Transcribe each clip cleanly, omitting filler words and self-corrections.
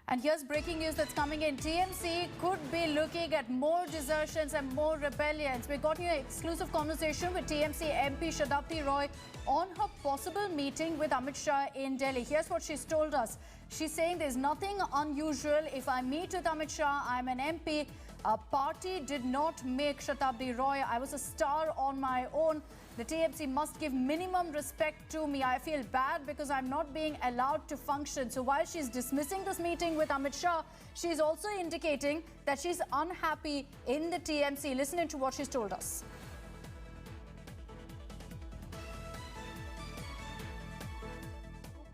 And here's breaking news that's coming in. TMC could be looking at more desertions and more rebellions. We got here an exclusive conversation with TMC MP Shatabdi Roy on her possible meeting with Amit Shah in Delhi. Here's what she's told us. She's saying there's nothing unusual. If I meet with Amit Shah, I'm an MP. A party did not make Shatabdi Roy. I was a star on my own. The TMC must give minimum respect to me. I feel bad because I'm not being allowed to function. So while she's dismissing this meeting with Amit Shah, she's also indicating that she's unhappy in the TMC. Listen into what she's told us.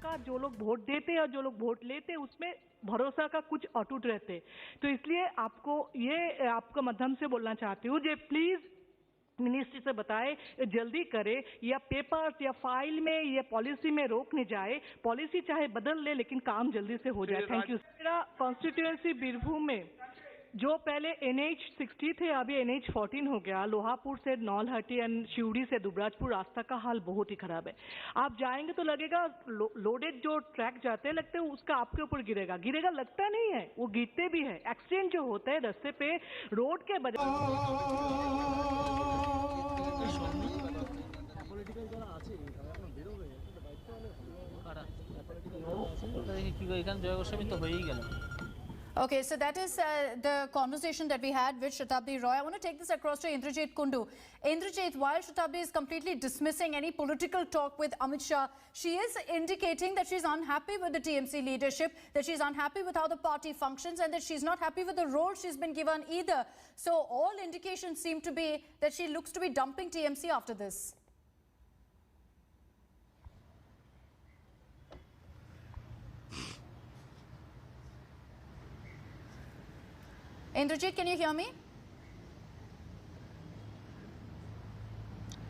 का जो लोग vote देते और जो लोग vote लेते उसमें भरोसा का कुछ अटूट रहते, तो इसलिए आपको ये आपका माध्यम से बोलना चाहती हूँ जे प्लीज मिनिस्ट्री से बताए जल्दी करे या पेपर्स या फाइल में या पॉलिसी में रोक नहीं जाए, पॉलिसी चाहे बदल ले लेकिन काम जल्दी से हो जाए। Thank you. मेरा कॉन्स्टिट्यूएंसी बीरभूम में जो पहले NH60 थे अभी NH14 हो गया। लोहापुर से नौलहटी एंड शिवड़ी से दुबराजपुर रास्ता का हाल बहुत ही खराब है। आप जाएंगे तो लगेगा लोडेड जो ट्रैक जाते हैं लगते हैं उसका आपके ऊपर गिरेगा लगता नहीं है, वो गिरते भी है। एक्सीडेंट जो होता है रास्ते पे रोड के बजाय Okay, so that is the conversation that we had with Shatabdi Roy. I want to take this across to Indrajit Kundu. Indrajit, while Shatabdi is completely dismissing any political talk with Amit Shah, she is indicating that she's unhappy with the TMC leadership, that she's unhappy with how the party functions, and that she's not happy with the role she's been given either. So all indications seem to be that she looks to be dumping TMC after this. Indrajit, can you hear me?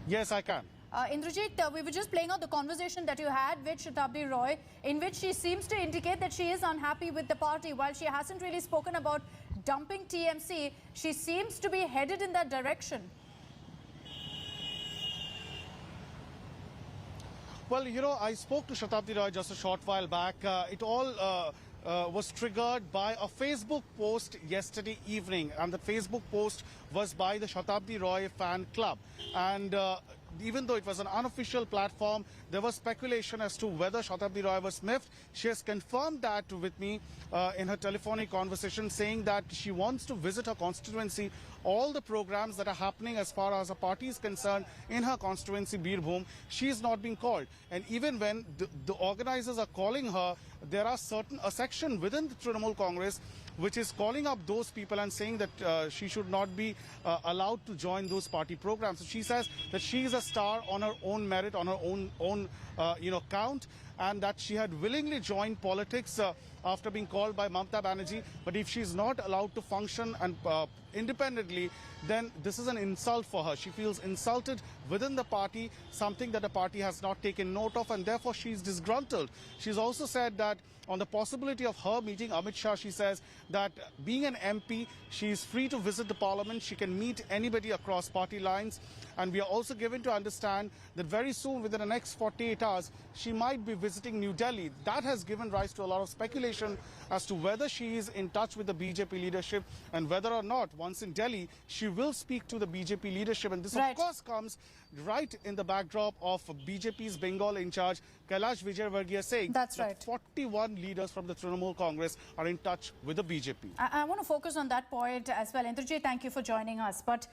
Yes, I can. Indrajit, we were just playing out the conversation that you had with Shatabdi Roy, in which she seems to indicate that she is unhappy with the party. While she hasn't really spoken about dumping TMC, she seems to be headed in that direction. Well, you know, I spoke to Shatabdi Roy just a short while back. It all was triggered by a Facebook post yesterday evening, and the Facebook post was by the Shatabdi Roy fan club. And even though it was an unofficial platform, there was speculation as to whether Shatabdi Roy was miffed. She has confirmed that with me in her telephonic conversation, saying that she wants to visit her constituency, all the programs that are happening as far as her party is concerned in her constituency, Birbhum. She is not being called. And even when the organizers are calling her, there are a section within the Trinamool Congress which is calling up those people and saying that she should not be allowed to join those party programs. So she says that she is a star on her own merit, on her own count, and that she had willingly joined politics after being called by Mamata Banerjee. But if she is not allowed to function and independently, then this is an insult for her. She feels insulted within the party, something that the party has not taken note of, and therefore she is disgruntled. She's also said that on the possibility of her meeting Amit Shah, she says that being an MP, she is free to visit the parliament. She can meet anybody across party lines. And we are also given to understand that very soon, within the next 48 hours, she might be visiting New Delhi. That has given rise to a lot of speculation as to whether she is in touch with the BJP leadership and whether or not, once in Delhi, she will speak to the BJP leadership. And this, of course, comes right in the backdrop of BJP's Bengal in charge, Kailash Vijaywargiya, saying that 41 leaders from the Trinamool Congress are in touch with the BJP. I want to focus on that point as well. Indrajit, thank you for joining us. But